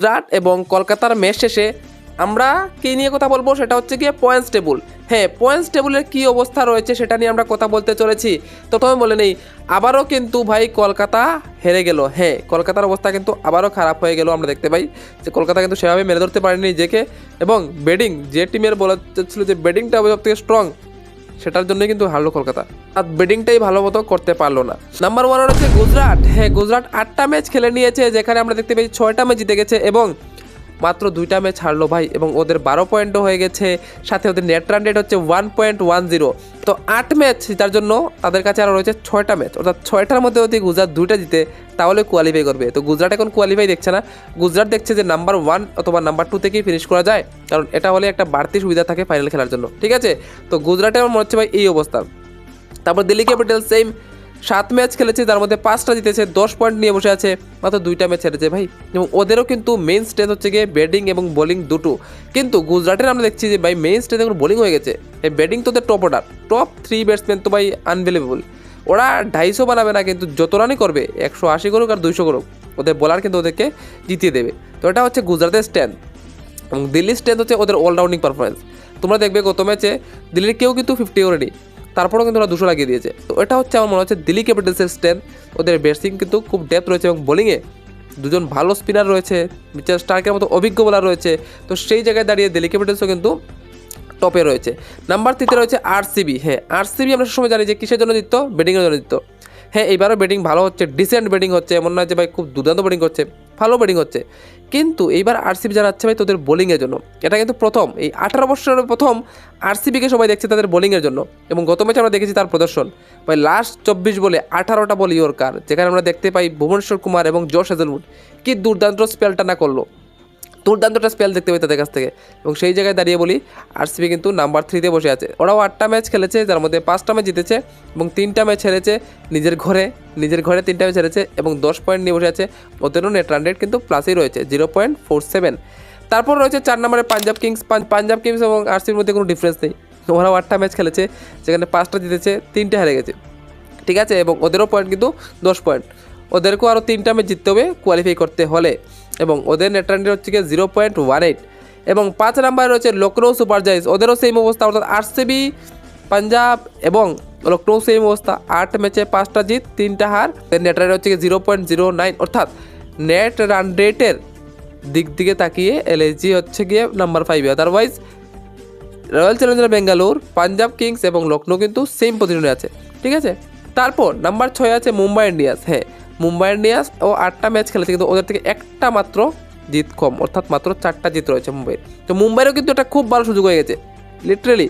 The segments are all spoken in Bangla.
গুজরাট এবং কলকাতার ম্যাচ শেষে আমরা কী নিয়ে কথা বলবো সেটা হচ্ছে গিয়ে পয়েন্টস টেবল। হ্যাঁ, পয়েন্টস টেবলের কী অবস্থা রয়েছে সেটা নিয়ে আমরা কথা বলতে চলেছি। তো প্রথমে বলে নেই, আবারও কিন্তু ভাই কলকাতা হেরে গেল। হ্যাঁ, কলকাতার অবস্থা কিন্তু আবারও খারাপ হয়ে গেল। আমরা দেখতে পাই যে কলকাতা কিন্তু সেভাবে মেরে ধরতে পারেনি নিজেকে, এবং ব্যাটিং যে টিমের বলা যাচ্ছিল যে ব্যাটিংটা সব থেকে স্ট্রং, সেটার জন্যই কিন্তু হারলো কলকাতা। আর ব্যাটিংটাই ভালো মতো করতে পারলো না। নাম্বার ওয়ান রয়েছে গুজরাট। হ্যাঁ, গুজরাট 8টা ম্যাচ খেলে নিয়েছে, যেখানে আমরা দেখতে পাই 6টা ম্যাচ জিতে গেছে এবং মাত্র 2টা ম্যাচ হারলো ভাই, এবং ওদের 12 পয়েন্টও হয়ে গেছে। সাথে ওদের নেট রান রেট হচ্ছে 1.10। তো 8 ম্যাচ জেতার জন্য তাদের কাছে আরও রয়েছে 6টা ম্যাচ, অর্থাৎ 6টার মধ্যে যদি গুজরাট 2টা জিতে তাহলে কোয়ালিফাই করবে। তো গুজরাট এখন কোয়ালিফাই দেখছে না, গুজরাট দেখছে যে নাম্বার 1 অথবা নাম্বার 2 থেকেই ফিনিশ করা যায়, কারণ এটা হলে একটা বাড়তি সুবিধা থাকে ফাইনাল খেলার জন্য। ঠিক আছে, তো গুজরাটে আমার মনে হচ্ছে ভাই এই অবস্থা। তারপর দিল্লি ক্যাপিটাল সেম 7 ম্যাচ খেলেছে, তার মধ্যে 5টা জিতেছে, 10 পয়েন্ট নিয়ে বসে আছে, মাত্র 2টা ম্যাচ হেরেছে ভাই। এবং ওদেরও কিন্তু মেইন স্ট্রেংথ হচ্ছে গিয়ে ব্যাটিং এবং বোলিং দুটো। কিন্তু গুজরাটের আমরা দেখছি যে ভাই মেইন স্ট্রেংথ এখন বোলিং হয়ে গেছে। এই ব্যাটিং তো ওদের টপ অর্ডার, টপ 3 ব্যাটসম্যান তো ভাই আনবিলিভেবল। ওরা 250 বানাবে না, কিন্তু যত রানই করবে 180 করুক আর 200 করুক, ওদের বোলার কিন্তু ওদেরকে জিতিয়ে দেবে। তো এটা হচ্ছে গুজরাটের স্ট্রেংথ। এবং দিল্লির স্ট্রেংথ হচ্ছে ওদের অলরাউন্ডিং পারফরমেন্স। তোমরা দেখবে গত ম্যাচে দিল্লির কেউ কিন্তু 50 করেনি, তারপরেও কিন্তু ওরা 200 লাগিয়ে দিয়েছে। তো এটা হচ্ছে আমার মনে হচ্ছে দিল্লি ক্যাপিটালসের স্ট্রেংথ। ওদের ব্যাটিং কিন্তু খুব ডেপথ রয়েছে, এবং বোলিংয়ে 2জন ভালো স্পিনার রয়েছে, মিচেল স্টার্কের মতো অভিজ্ঞ বোলার রয়েছে। তো সেই জায়গায় দাঁড়িয়ে দিল্লি ক্যাপিটালসও কিন্তু টপে রয়েছে। নাম্বার 3-তে রয়েছে আরসিবি। হ্যাঁ, আরসিবি আমরা সবসময় জানি যে কিসের জন্য জিততো, ব্যাটিংয়ের জন্য জিততো। হ্যাঁ, এইবারও ব্যাটিং ভালো হচ্ছে, ডিসেন্ট ব্যাটিং হচ্ছে, এমন নয় যে ভাই খুব দুর্দান্ত ব্যাটিং করছে, ভালো ব্যাটিং হচ্ছে। কিন্তু এইবার আরসিবি জানাচ্ছে ভাই তোদের বোলিংয়ের জন্য। এটা কিন্তু প্রথম, এই 18 বছরের প্রথম আরসিবিকে সবাই দেখছে তাদের বোলিংয়ের জন্য। এবং গত ম্যাচে আমরা দেখেছি তার প্রদর্শন ভাই, লাস্ট 24 বলে 18টা বল ইয়র্কার, যেখানে আমরা দেখতে পাই ভুবনেশ্বর কুমার এবং জশ হেজেলউড কি দুর্দান্ত স্পেলটা না করলো, দুর্দান্তটা স্পেল দেখতে পাই তাদের কাছ থেকে। এবং সেই জায়গায় দাঁড়িয়ে বলি আরসিবি কিন্তু নাম্বার 3-তে বসে আছে। ওরাও 8টা ম্যাচ খেলেছে, যার মধ্যে 5টা ম্যাচ জিতেছে এবং 3টা ম্যাচ হেরেছে নিজের ঘরে 3টা ম্যাচ হেরেছে এবং 10 পয়েন্ট নিয়ে বসে আছে। ওদেরও নেট রান রেট কিন্তু প্লাসই রয়েছে 0.47। তারপর রয়েছে 4 নম্বরে পাঞ্জাব কিংস। পাঞ্জাব কিংস এবং আরসিবির মধ্যে কোনো ডিফারেন্স নেই, ওরাও 8টা ম্যাচ খেলেছে, যেখানে 5টা জিতেছে 3টা হেরে গেছে। ঠিক আছে, এবং ওদেরও পয়েন্ট কিন্তু 10 পয়েন্ট। ওদেরকেও আরও 3টা ম্যাচ জিততে হবে কোয়ালিফাই করতে হলে, এবং ওদের নেট রান রেট হচ্ছে গিয়ে 0.18। এবং 5 নম্বরে রয়েছে লখনৌ সুপার জায়ান্টস, ওদেরও সেম অবস্থা, অর্থাৎ আরসিবি, পাঞ্জাব এবং লখনৌ সেম অবস্থা, 8 ম্যাচে 5টা জিত 3টা হার। নেট রান রেট হচ্ছে গিয়ে 0.09, অর্থাৎ নেট রান রেটের দিক দিকে তাকিয়ে এলএসজি হচ্ছে গিয়ে number 5। Otherwise Royal Challengers Bengaluru, Punjab Kings এবং লখনৌ কিন্তু সেম পজিশনে আছে। ঠিক আছে, তারপর নাম্বার 6 আছে মুম্বাই ইন্ডিয়ান্স। হ্যাঁ, মুম্বাই ইন্ডিয়ান্স ও 8টা ম্যাচ খেলেছে, কিন্তু ওদের থেকে একটা মাত্র জিত কম, অর্থাৎ মাত্র 4টা জিত রয়েছে মুম্বাইয়ের। তো মুম্বাইয়েরও কিন্তু এটা খুব ভালো সুযোগ হয়ে গেছে লিটারেলি।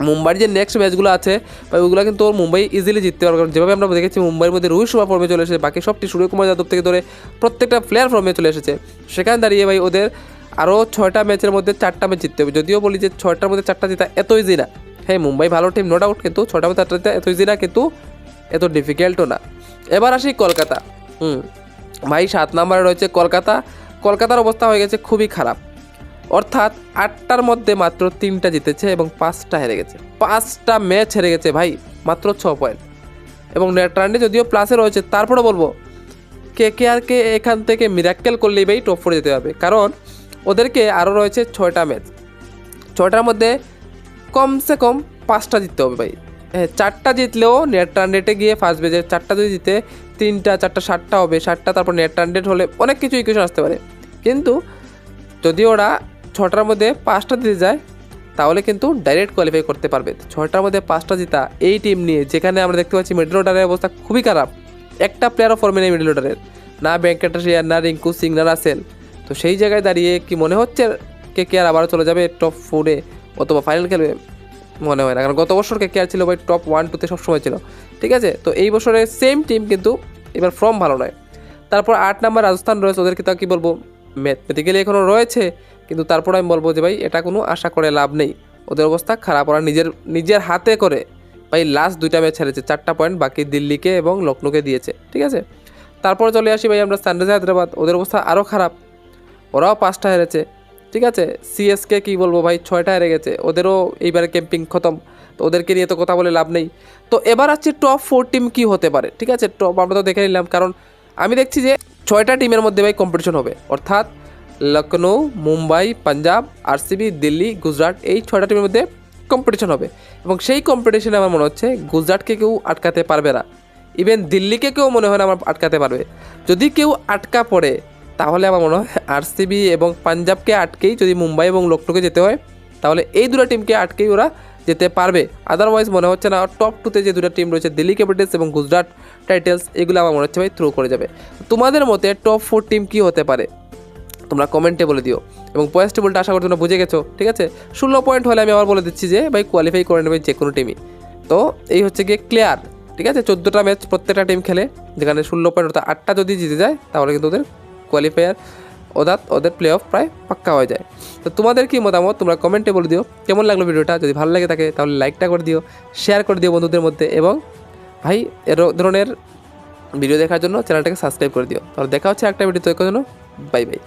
মুম্বাইয়ের যে নেক্সট ম্যাচগুলো আছে বা ওইগুলো কিন্তু ওর মুম্বাই ইজিলি জিততে পারবে, কারণ যেভাবে আমরা দেখেছি মুম্বাইয়ের মধ্যে রোহিত শর্মা ফর্মে চলে এসেছে, বাকি সবটি সূর্যকুমার যাদব থেকে ধরে প্রত্যেকটা প্লেয়ার ফর্মে চলে এসেছে। সেখানে দাঁড়িয়ে ভাই ওদের আরও 6টা ম্যাচের মধ্যে 4টা ম্যাচ জিততে হবে। যদিও বলি যে 6টার মধ্যে 4টা জিতা এত ইজি না। হ্যাঁ, মুম্বাই ভালো টিম নো ডাউট, কিন্তু 6টার মধ্যে 4টা জিতা এত ইজি না, কিন্তু এত ডিফিকাল্টও না। এবার আসি কলকাতা। ভাই 7 নম্বরে রয়েছে কলকাতা। কলকাতার অবস্থা হয়ে গেছে খুবই খারাপ, অর্থাৎ 8টার মধ্যে মাত্র 3টা জিতেছে এবং 5টা হেরে গেছে। 5টা ম্যাচ হেরে গেছে ভাই, মাত্র 6 পয়েন্ট। এবং নেট রানে যদিও প্লাসে রয়েছে, তারপরে বলবো কেকেআরকে এখান থেকে মিরাক্কেল করলেই ভাই টপ 4 যেতে হবে, কারণ ওদেরকে আরও রয়েছে 6টা ম্যাচ। 6টার মধ্যে কমসে কম 5টা জিততে হবে ভাই। হ্যাঁ, 4টা জিতলেও নেট রান রেটে গিয়ে ফার্স্ট বেজে, 4টা যদি জিতে 3টা 4টা 7টা হবে, 7টা তারপর নেট রান রেট হলে অনেক কিছু ইকুয়েশন আসতে পারে। কিন্তু যদি ওরা 6টার মধ্যে 5টা দিতে যায় তাহলে কিন্তু ডাইরেক্ট কোয়ালিফাই করতে পারবে। 6টার মধ্যে 5টা জিতা এই টিম নিয়ে, যেখানে আমরা দেখতে পাচ্ছি মিডল অর্ডারের অবস্থা খুবই খারাপ, একটা প্লেয়ারও ফর্মে নেই মিডল অর্ডারের, না ভেঙ্কটেশ আয়ার, না রিঙ্কু সিং, না রাসেল। তো সেই জায়গায় দাঁড়িয়ে কি মনে হচ্ছে কেকেআর আবারও চলে যাবে টপ 4-এ অথবা ফাইনাল খেলবে? মনে হয় না, কারণ গত বছর কেকেআর ছিল ভাই টপ 1-2-তে সবসময় ছিল। ঠিক আছে, তো এই বছরে সেম টিম, কিন্তু এবার ফর্ম ভালো নয়। তারপর 8 নম্বর রাজস্থান রয়েছে, ওদেরকে তা কী বলবো, ম্যাথমেটিক্যালি এখনও রয়েছে, কিন্তু তারপর আমি বলবো যে ভাই এটা কোনো আশা করে লাভ নেই, ওদের অবস্থা খারাপ। ওরা নিজের হাতে করে ভাই লাস্ট 2টা ম্যাচ হেরেছে, 4টা পয়েন্ট বাকি দিল্লিকে এবং লখনৌকে দিয়েছে। ঠিক আছে, তারপর চলে আসি ভাই আমরা সানরাইজার্স হায়দ্রাবাদ, ওদের অবস্থা আরও খারাপ, ওরাও 5টা হেরেছে। ঠিক আছে, সিএসকে কী বলবো ভাই, 6টা হেরে গেছে, ওদেরও এইবারে ক্যাম্পিং খতম, তো ওদেরকে নিয়ে তো কথা বলে লাভ নেই। তো এবার আসছে টপ 4 টিম কী হতে পারে। ঠিক আছে, টপ আমরা তো দেখে নিলাম, কারণ আমি দেখছি যে 6টা টিমের মধ্যে ভাই কম্পিটিশন হবে, অর্থাৎ লখনৌ, মুম্বাই, পাঞ্জাব, আরসিবি, দিল্লি, গুজরাট, এই 6টা টিমের মধ্যে কম্পিটিশন হবে। এবং সেই কম্পিটিশনে আমার মনে হচ্ছে গুজরাটকে কেউ আটকাতে পারবে না, ইভেন দিল্লিকে কেউ মনে হয় না আমার আটকাতে পারবে। যদি কেউ আটকা পড়ে তাহলে আমার মনে হয় আরসিবি এবং পাঞ্জাবকে আটকেই যদি মুম্বাই এবং লখনৌকে যেতে হয়, তাহলে এই দুটো টিমকে আটকেই ওরা যেতে পারবে। আদারওয়াইজ মনে হচ্ছে না টপ 2তে যে দুটো টিম রয়েছে দিল্লি ক্যাপিটালস এবং গুজরাট টাইটেলস, এগুলো আমার মনে হচ্ছে ভাই থ্রো করে যাবে। তোমাদের মতে টপ 4 টিম কী হতে পারে তোমরা কমেন্টে বলে দিও। এবং পয়েন্টস টেবিলটা আশা করি তোমরা বুঝে গেছো, ঠিক আছে। 16 পয়েন্ট হলে আমি আবার বলে দিচ্ছি যে ভাই কোয়ালিফাই করে নেবে যে কোনো টিমই। তো এই হচ্ছে গিয়ে ক্লিয়ার, ঠিক আছে। 14টা ম্যাচ প্রত্যেকটা টিম খেলে, যেখানে 16 পয়েন্ট অর্থাৎ 8টা যদি জিতে যায় তাহলে কিন্তু ওদের কোয়ালিফায়ার ওদের প্লে অফ প্রায় পাক্কা হয়ে যায়। তো তোমাদের কি মতামত তোমরা কমেন্টে বলে দিও। কেমন লাগলো ভিডিওটা, যদি ভালো লাগে থাকে তাহলে লাইকটা করে দিও, শেয়ার করে দিও বন্ধুদের মধ্যে, এবং ভাই এর ধরনের ভিডিও দেখার জন্য চ্যানেলটাকে সাবস্ক্রাইব করে দিও। তাহলে দেখা হচ্ছে একটা ভিডিও তৈরি করার জন্য। Bye bye.